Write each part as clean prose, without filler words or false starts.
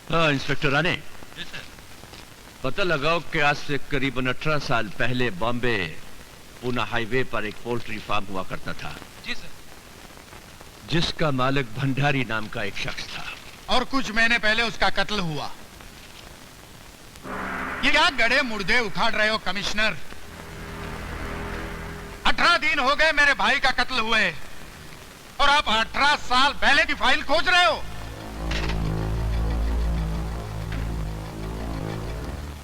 हाँ इंस्पेक्टर राणे, पता लगाओ कि आज से करीबन 18 साल पहले बॉम्बे पूना हाईवे पर एक पोल्ट्री फार्म हुआ करता था। जी सर। जिसका मालिक भंडारी नाम का एक शख्स था। और कुछ महीने पहले उसका कत्ल हुआ। ये क्या गड़े मुर्दे उखाड़ रहे हो कमिश्नर? 18 दिन हो गए मेरे भाई का कत्ल हुए और आप 18 साल पहले की फाइल खोज रहे हो।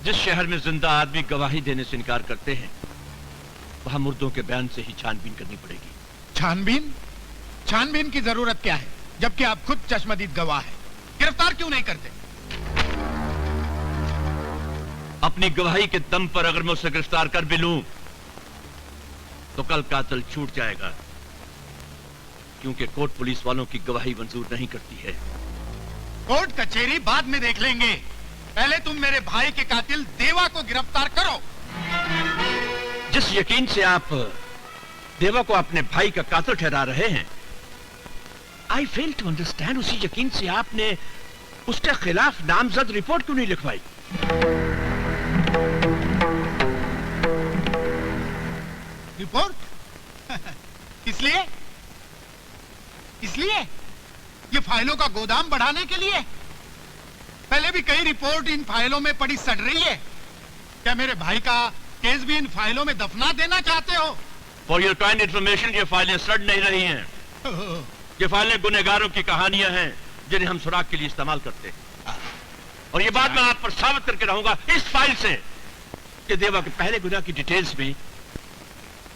जिस शहर में जिंदा आदमी गवाही देने से इनकार करते हैं, वहां मुर्दों के बयान से ही छानबीन करनी पड़ेगी। छानबीन? छानबीन की जरूरत क्या है, जबकि आप खुद चश्मदीद गवाह हैं? गिरफ्तार क्यों नहीं करते? अपनी गवाही के दम पर अगर मैं उसे गिरफ्तार कर भी लूं, तो कल कातिल छूट जाएगा, क्योंकि कोर्ट पुलिस वालों की गवाही मंजूर नहीं करती है। कोर्ट कचहरी बाद में देख लेंगे, पहले तुम मेरे भाई के कातिल देवा को गिरफ्तार करो। जिस यकीन से आप देवा को अपने भाई का कातिल ठहरा रहे हैं, आई फेल टू अंडरस्टैंड। उसी यकीन से आपने उसके खिलाफ नामजद रिपोर्ट क्यों नहीं लिखवाई? रिपोर्ट? इसलिए ये फाइलों का गोदाम बढ़ाने के लिए? पहले भी कई रिपोर्ट इन फाइलों में पड़ी सड़ रही है। क्या मेरे भाई का केस भी इन फाइलों में दफना देना चाहते हो? फॉर योर काइंड इंफॉर्मेशन, ये फाइलें सड़ नहीं रही हैं। ये फाइलें गुनहगारों की कहानियां हैं जिन्हें हम सुराग के लिए इस्तेमाल करते हैं। और ये बात मैं आप पर साबित करके रहूंगा इस फाइल से कि देवा के पहले गुनाह की डिटेल्स में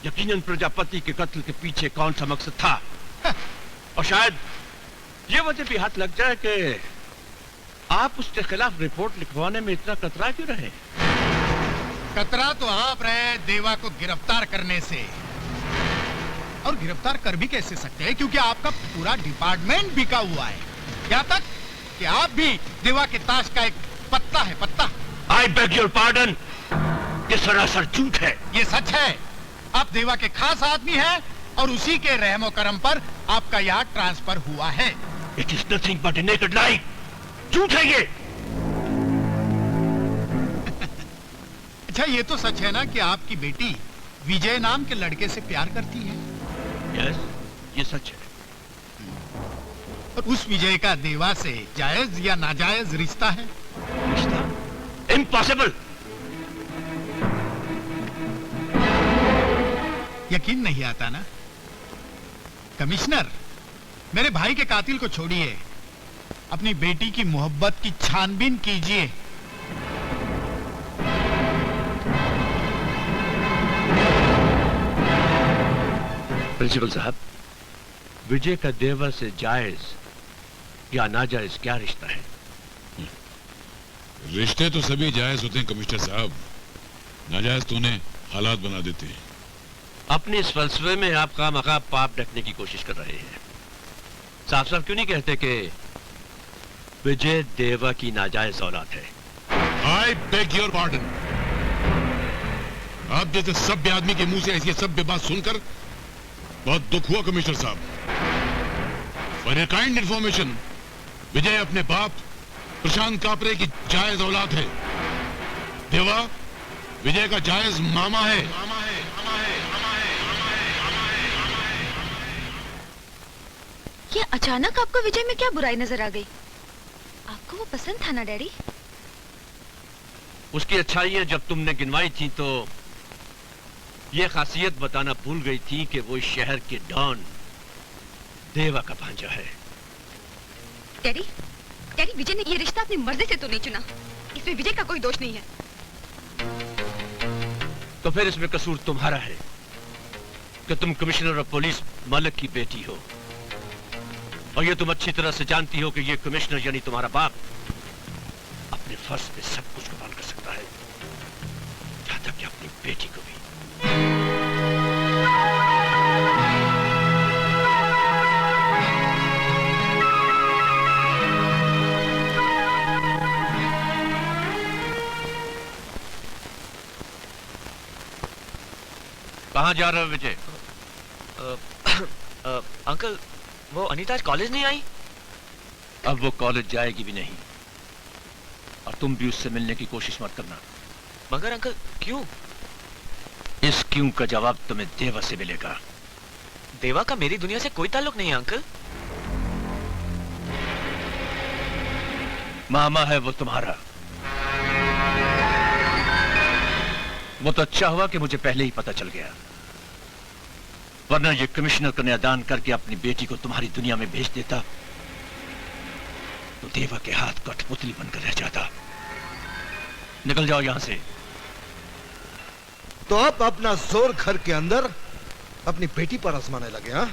यकीनन प्रजापति के कत्ल के पीछे कौन सा मकसद था। और शायद ये वजह भी हाथ लग जाए कि आप उसके खिलाफ रिपोर्ट लिखवाने में इतना कतरा क्यों रहे? कतरा तो आप रहे देवा को गिरफ्तार करने से। और गिरफ्तार कर भी कैसे सकते हैं, क्योंकि आपका पूरा डिपार्टमेंट बिका हुआ है। यहाँ तक कि आप भी देवा के ताश का एक पत्ता है, पत्ता। आई बेग योर पार्डन, ये सरासर झूठ है। ये सच है। आप देवा के खास आदमी हैं और उसी के रहमो करम पर आपका यहाँ ट्रांसफर हुआ है। It is nothing but a naked lie. झूठ है ये। अच्छा, ये तो सच है ना कि आपकी बेटी विजय नाम के लड़के से प्यार करती है? यस, ये सच है। और उस विजय का देवा से जायज या नाजायज रिश्ता है? रिश्ता? इम्पॉसिबल। यकीन नहीं आता ना? कमिश्नर, मेरे भाई के कातिल को छोड़िए, अपनी बेटी की मोहब्बत की छानबीन कीजिए। प्रिंसिपल साहब, विजय का देवा से जायज या नाजायज क्या रिश्ता है? रिश्ते तो सभी जायज होते हैं कमिश्नर साहब, नाजायज तो उन्हें हालात बना देते हैं। अपने इस फलसफे में आप खामखा पाप ढकने की कोशिश कर रहे हैं। साफ साफ क्यों नहीं कहते कि विजय देवा की नाजायज औलाद है? I beg your pardon. आप जैसे सभ्य आदमी के मुंह से ऐसी सभ्य बात सुनकर बहुत दुख हुआ कमिश्नर साहब। फॉर ए काइंड इंफॉर्मेशन, विजय अपने बाप प्रशांत कापरे की जायज औलाद है। देवा विजय का जायज मामा है। ये अचानक आपको विजय में क्या बुराई नजर आ गई? आपको वो पसंद था ना डैडी? उसकी अच्छाइयां जब तुमने गिनवाई थी तो ये खासियत बताना भूल गई थी कि वो इस शहर के डॉन देवा का भांजा है। डैडी, डैडी, विजय ने ये रिश्ता अपनी मर्जी से तो नहीं चुना। इसमें विजय का कोई दोष नहीं है। तो फिर इसमें कसूर तुम्हारा है कि तुम कमिश्नर ऑफ पुलिस मलिक की बेटी हो, और ये तुम अच्छी तरह से जानती हो कि ये कमिश्नर यानी तुम्हारा बाप अपने फर्ज पे सब कुछ कुर्बान कर सकता है, यहां तक कि अपनी बेटी को भी। कहां जा रहे हो विजय? अंकल, वो अनीता आज कॉलेज नहीं आई? अब वो कॉलेज जाएगी भी नहीं। और तुम भी उससे मिलने की कोशिश मत करना। मगर अंकल क्यों? इस क्यों का जवाब तुम्हें देवा से मिलेगा। देवा का मेरी दुनिया से कोई ताल्लुक नहीं है अंकल। मामा है वो तुम्हारा। वो तो अच्छा हुआ कि मुझे पहले ही पता चल गया, वरना ये कमिश्नर कन्यादान करके अपनी बेटी को तुम्हारी दुनिया में भेज देता तो देवा के हाथ कठपुतली बनकर रह जाता। निकल जाओ यहां से। तो अब अपना जोर घर के अंदर अपनी बेटी पर आजमाने लगे। हाँ,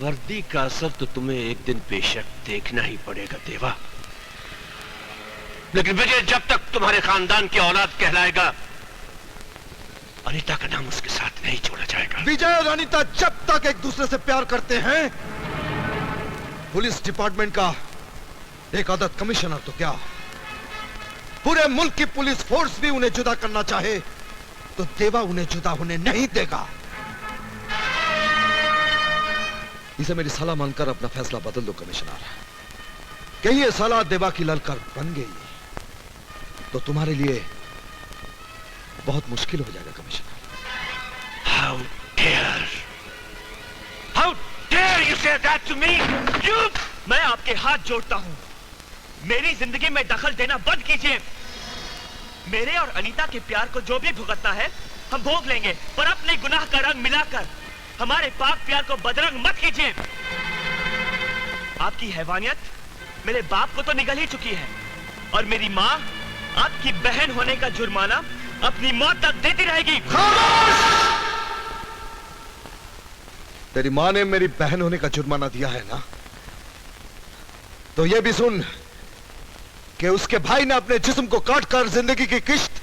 वर्दी का असर तो तुम्हें एक दिन बेशक देखना ही पड़ेगा देवा, लेकिन विजय जब तक तुम्हारे खानदान की औलाद कहलाएगा, अनीता का नाम उसके साथ नहीं छोड़ा जाएगा। विजय और अनीता जब तक एक दूसरे से प्यार करते हैं, पुलिस डिपार्टमेंट का एक आदत कमिश्नर तो क्या, पूरे मुल्क की पुलिस फोर्स भी उन्हें जुदा करना चाहे तो देवा उन्हें जुदा होने नहीं देगा। इसे मेरी सलाह मानकर अपना फैसला बदल दो कमिश्नर। कहीं ये सलाह देवा की ललकार बन गई तो तुम्हारे लिए बहुत मुश्किल हो जाएगा commissioner. How dare you say that to me? You! मैं आपके हाथ जोड़ता हूं, मेरी जिंदगी में दखल देना बंद कीजिए। मेरे और अनीता के प्यार को जो भी भुगतना है हम भोग लेंगे, पर अपने गुनाह का रंग मिलाकर हमारे पाक प्यार को बदरंग मत कीजिए। आपकी हैवानियत मेरे बाप को तो निगल ही चुकी है, और मेरी माँ आपकी बहन होने का जुर्माना अपनी मौत तक देती रहेगी। तेरी माँ ने मेरी बहन होने का जुर्माना दिया है ना, तो यह भी सुन कि उसके भाई ने अपने जिस्म को काटकर जिंदगी की किश्त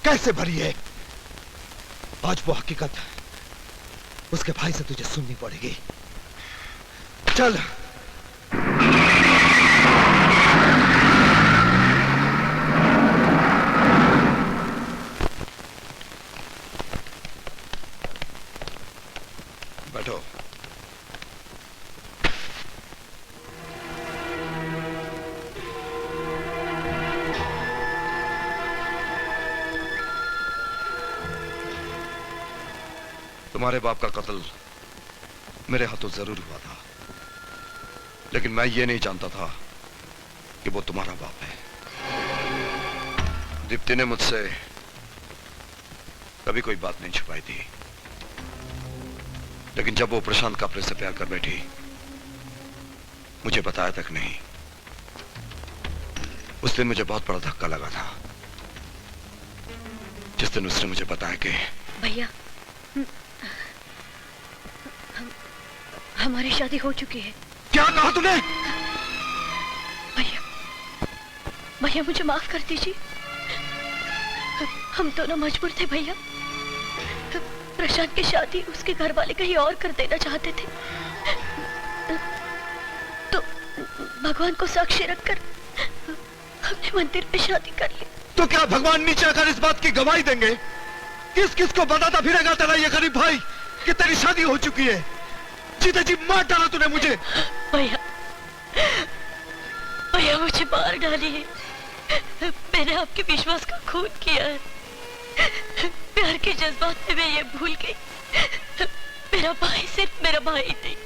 कैसे भरी है। आज वो हकीकत उसके भाई से तुझे सुननी पड़ेगी। चल। बैठो। तुम्हारे बाप का कत्ल मेरे हाथों जरूर हुआ था, लेकिन मैं ये नहीं जानता था कि वो तुम्हारा बाप है। दीप्ति ने मुझसे कभी कोई बात नहीं छुपाई थी, लेकिन जब वो प्रशांत कापरे से प्यार कर बैठी, मुझे बताया तक नहीं। उस दिन मुझे बहुत बड़ा धक्का लगा था, जिस दिन उसने मुझे बताया कि भैया हमारी शादी हो चुकी है। क्या कहा तूने? भैया भैया मुझे माफ कर दीजिए, हम दोनों मजबूर थे भैया। प्रशांत की शादी उसके घर वाले कहीं और कर देना चाहते थे, तो भगवान को साक्षी रखकर हमने मंदिर में शादी कर ली। तो क्या भगवान नीचे आकर इस बात की गवाही देंगे? किस किस को बताता फिरेगा तेरा ये गरीब भाई कि तेरी शादी हो चुकी है? जीते जी मार डाला तूने मुझे। भैया भैया मुझे मार डालिए, मैंने आपके विश्वास का खून किया है। प्यार के जज्बात में मैं ये भूल गई, मेरा भाई सिर्फ मेरा भाई नहीं,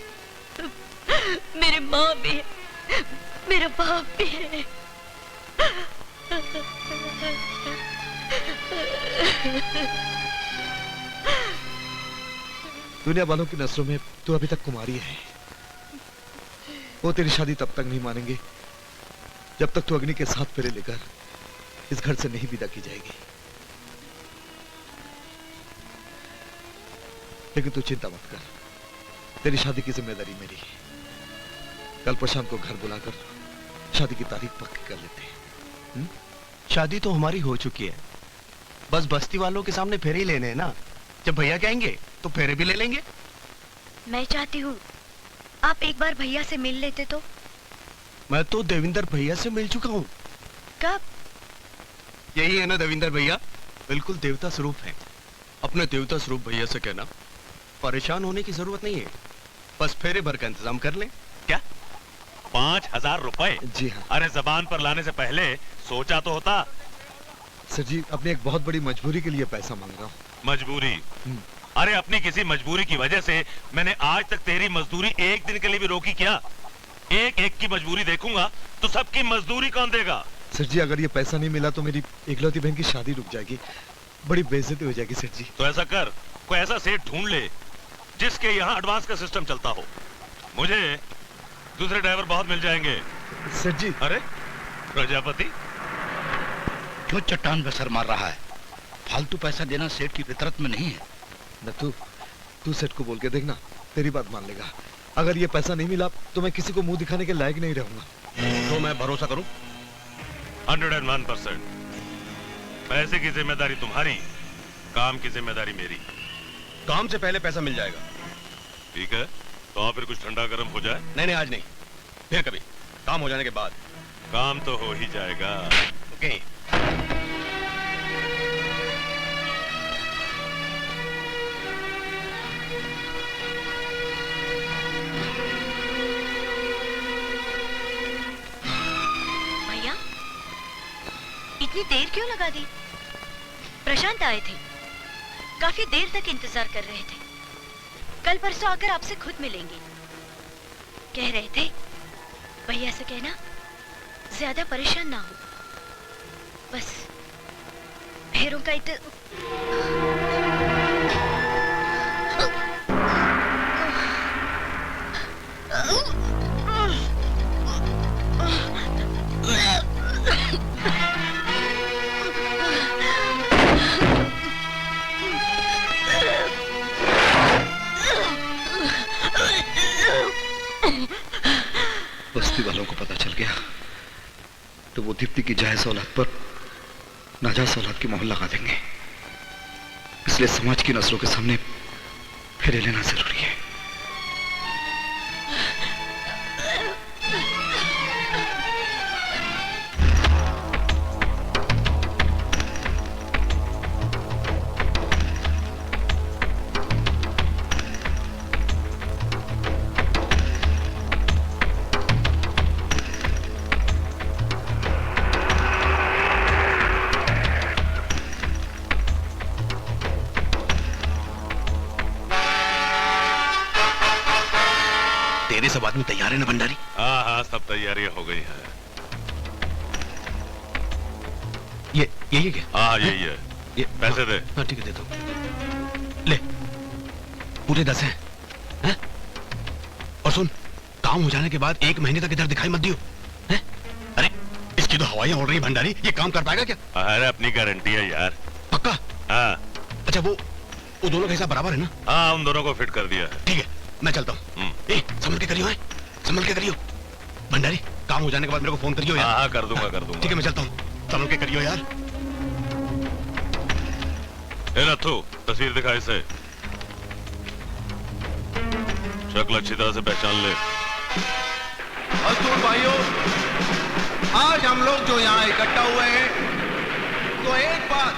मेरी माँ भी है, मेरा बाप भी है। दुनिया वालों की नजरों में तू अभी तक कुमारी है। वो तेरी शादी तब तक नहीं मानेंगे जब तक तू अग्नि के साथ फेरे लेकर इस घर से नहीं विदा की जाएगी। लेकिन तू चिंता मत कर, तेरी शादी की जिम्मेदारी मेरी है। कल प्रशांत को घर बुलाकर शादी की तारीख पक्की कर लेते हैं। शादी तो हमारी हो चुकी है, बस बस्ती वालों के सामने फेरे ही लेने हैं ना। जब भैया कहेंगे तो फेरे भी ले लेंगे। मैं चाहती हूँ आप एक बार भैया से मिल लेते तो। मैं तो देविंदर भैया से मिल चुका हूँ। कब? यही है ना देविंदर भैया, बिल्कुल देवता स्वरूप है। अपने देवता स्वरूप भैया से कहना परेशान होने की जरूरत नहीं है, बस फेरे भर का इंतजाम कर लें। क्या? 5,000 रुपए? जी हाँ। अरे जबान पर लाने से पहले सोचा तो होता। सर जी, अपनी एक बहुत बड़ी मजबूरी के लिए पैसा मांग रहा हूँ। मजबूरी? अरे अपनी किसी मजबूरी की वजह से मैंने आज तक तेरी मजदूरी एक दिन के लिए भी रोकी क्या? एक एक की मजबूरी देखूंगा तो सबकी मजदूरी कौन देगा? सर जी, अगर ये पैसा नहीं मिला तो मेरी इकलौती बहन की शादी रुक जाएगी, बड़ी बेइज्जती हो जाएगी सर जी। तो ऐसा कर, कोई ऐसा सेठ ढूंढ ले जिसके यहाँ एडवांस का सिस्टम चलता हो। मुझे दूसरे ड्राइवर बहुत मिल जाएंगे। सर जी। अरे प्रजापति क्यों चट्टान पे सर मार रहा है? फालतू पैसा देना सेठ की फितरत में नहीं है। न तू सेठ को बोल के देखना, तेरी बात मान लेगा। अगर ये पैसा नहीं मिला तो मैं किसी को मुंह दिखाने के लायक नहीं रहूंगा। तो मैं भरोसा करूं? 101%। पैसे की जिम्मेदारी तुम्हारी, काम की जिम्मेदारी मेरी। काम से पहले पैसा मिल जाएगा। ठीक है, तो फिर कुछ ठंडा गर्म हो जाए। नहीं, आज नहीं, फिर कभी, काम हो जाने के बाद। काम तो हो ही जाएगा। ओके। भैया, इतनी देर क्यों लगा दी? प्रशांत आए थे, काफी देर तक इंतजार कर रहे थे। कल परसों आकर आपसे खुद मिलेंगे। कह रहे थे भैया से कहना ज्यादा परेशान ना हो, बस पैरों का बस्ती वालों को पता चल गया तो वो दीप्ति की जायज औलाद पर नाजायज औलाद की मोहर लगा देंगे। इसलिए समाज की नजरों के सामने फेरे लेना जरूरी है। सब आदमी तैयार है ना भंडारी? हाँ हाँ, सब तैयारियां हो गई हैं। ये क्या? हाँ यही है। ये पैसे दे। हाँ ठीक है, दे दो। ले, पूरे 10 हैं। और सुन, काम हो जाने के बाद 1 महीने तक इधर दिखाई मत दियो। हैं? अरे इसकी तो हवाइयां उड़ रही हैं भंडारी, ये काम कर पाएगा क्या? अरे अपनी गारंटी है यार। पक्का? हाँ। अच्छा वो दोनों का हिसाब बराबर है ना? हाँ, उन दोनों को फिट कर दिया है। ठीक है, मैं चलता हूँ। संभल के करियो, संभल के करियो। भंडारी, काम हो जाने के बाद मेरे को फोन करियो यार। हाँ कर दूंगा, कर दूंगा। ठीक है, मैं चलता हूँ। संभल के करियो यार। नथु, तस्वीर दिखा इसे। शक्ल अच्छी तरह से पहचान ले। मजदूर भाइयों, आज हम लोग जो यहाँ इकट्ठा हुए हैं, तो एक बात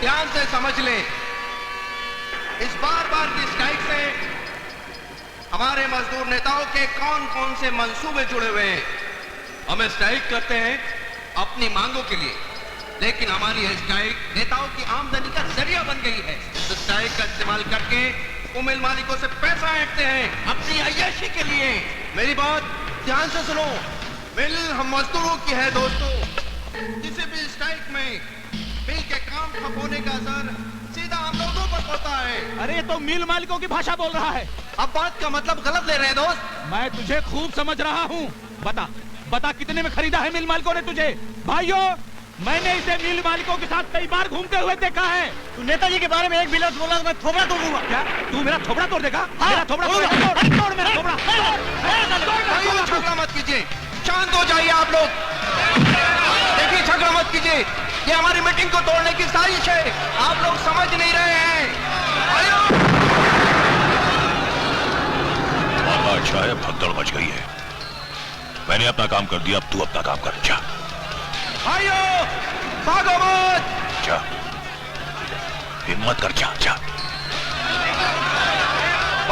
ध्यान से समझ लें, इस बार की स्ट्राइक से हमारे मजदूर नेताओं के कौन कौन से मंसूबे जुड़े हुए हैं। हम स्ट्राइक करते हैं अपनी मांगों के लिए, लेकिन हमारी यह स्ट्राइक नेताओं की आमदनी का जरिया बन गई है। तो स्ट्राइक का इस्तेमाल करके वो मिल मालिकों से पैसा ऐंठते हैं अपनी अय्याशी के लिए। मेरी बात ध्यान से सुनो, मिल हम मजदूरों की है दोस्तों। किसी भी स्ट्राइक में मिल के काम ठप होने का असर सीधा हम लोगों पर पड़ता है। अरे तो मिल मालिकों की भाषा बोल रहा है। अब बात का मतलब गलत ले रहे हैं दोस्त। मैं तुझे खूब समझ रहा हूँ। बता कितने में खरीदा है मिल मालिकों ने तुझे? भाइयों, मैंने इसे मिल मालिकों के साथ कई बार घूमते हुए देखा है। तू नेताजी के बारे में एक भी लफ्ज बोला तो मैं थोबड़ा तोड़ दूंगा। क्या तू मेरा थोबड़ा तोड़ देगा? हाँ, मेरा थोबड़ा तोड़ मेरा थोबड़ा। भाइयों, झगड़ा मत कीजिए, शांत हो जाइए आप लोग। देखिए, झगड़ा मत कीजिए, ये हमारी मीटिंग को तोड़ने की साजिश है। आप लोग समझ नहीं रहे हैं। अच्छा है, भगदड़ मच गई है। मैंने अपना काम कर दिया, अब तू अपना काम कर। जा भाइयों, भागो मत। जा, हिम्मत कर, जा जा।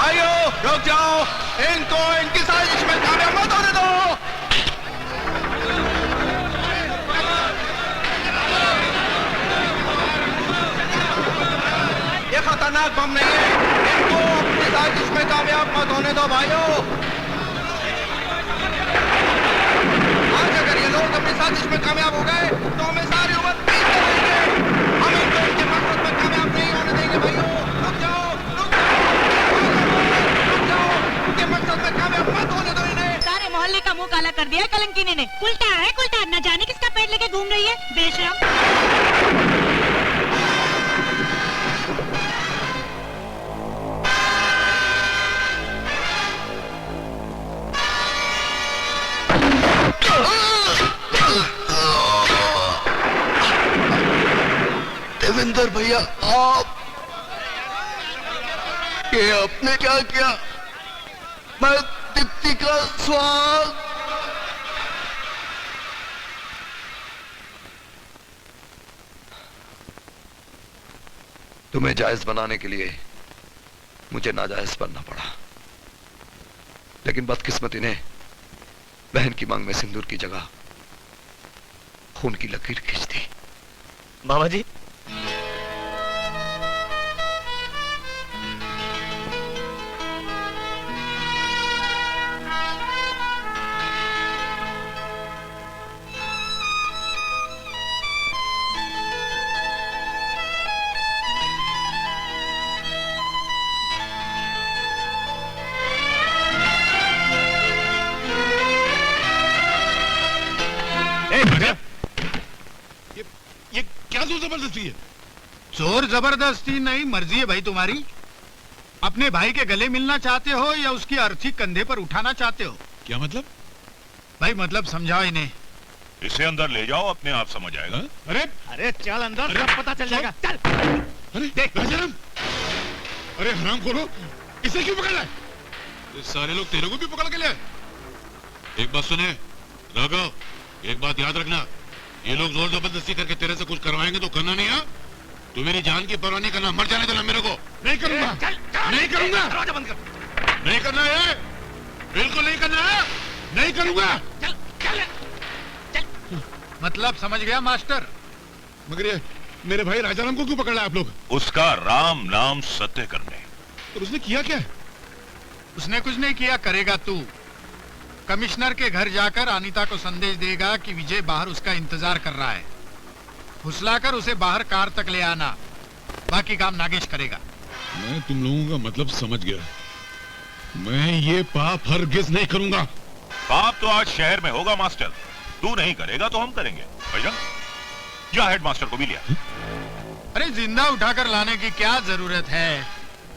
भाइयों रुक जाओ, इनको इनकी साजिश में कामयाब मत होने दो। ये खतरनाक बम नहीं है, इनको अपनी साजिश में कामयाब मत होने दो भाइयों। आज अगर ये लोग अपनी साजिश में कामयाब हो गए तो हमें सारी उम्र पीछे रहेंगे। हम इनको इनके मकसद में कामयाब नहीं होने देंगे भाइयों। रुक जाओ, रुक जाओ, इनके मकसद में कामयाब मत होने दो इन्हें। सारे मोहल्ले का मुंह काला कर दिया है कलंकिनी ने। उल्टा है उल्टा, न जाने किसका पेट लेके घूम रही है बेशरम। देवेंद्र भैया, आप ये आपने क्या किया? मैं दीप्ति का स्वाद। तुम्हें जायज बनाने के लिए मुझे नाजायज बनना पड़ा, लेकिन बदकिस्मती ने बहन की मांग में सिंदूर की जगह खून की लकीर खींच दी। बाबा जी, ये क्या जोर जबरदस्ती है? जोर जबरदस्ती नहीं, मर्जी है भाई तुम्हारी। अपने भाई के गले मिलना चाहते हो या उसकी अर्थी कंधे पर उठाना चाहते हो? क्या मतलब? भाई मतलब समझाओ इन्हें। इसे अंदर ले जाओ, अपने आप समझ आएगा। अरे अरे चल अंदर, सब पता चल जाएगा। चल अरे देख राजाराम, अरे हराम खोलो, इसे क्यों पकड़ रहा है? ये सारे लोग तेरे को भी पकड़ के ले आए। एक बात सुने राघव, एक बात याद रखना, ये लोग जोर जबरदस्ती करके तेरे से कुछ करवाएंगे तो करना नहीं है। तू मेरी जान की परवाह नहीं करना, मर जाने देना मेरे को। नहीं करूंगा, नहीं करूंगा, दरवाजा बंद कर। नहीं करना है, बिल्कुल नहीं करना है, नहीं करूंगा। चल चल चल। मतलब समझ गया मास्टर? मगर ये मेरे भाई राजाराम को क्यों पकड़ रहा है आप लोग? उसका राम नाम सत्य करने। और उसने किया क्या? उसने कुछ नहीं किया, करेगा तू। कमिश्नर के घर जाकर अनीता को संदेश देगा कि विजय बाहर उसका इंतजार कर रहा है। फुसलाकर उसे बाहर कार तक ले आना, बाकी काम नागेश करेगा। मैं तुम लोगों का मतलब समझ गया। मैं ये पाप हरगिज नहीं करूंगा। पाप तो आज शहर में होगा मास्टर, तू नहीं करेगा तो हम करेंगे। भैया जा हेड मास्टर को भी लिया। अरे जिंदा उठाकर लाने की क्या जरूरत है?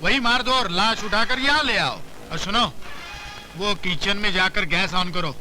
वही मार दो और लाश उठाकर यहाँ ले आओ। और सुनो, वो किचन में जाकर गैस ऑन करो।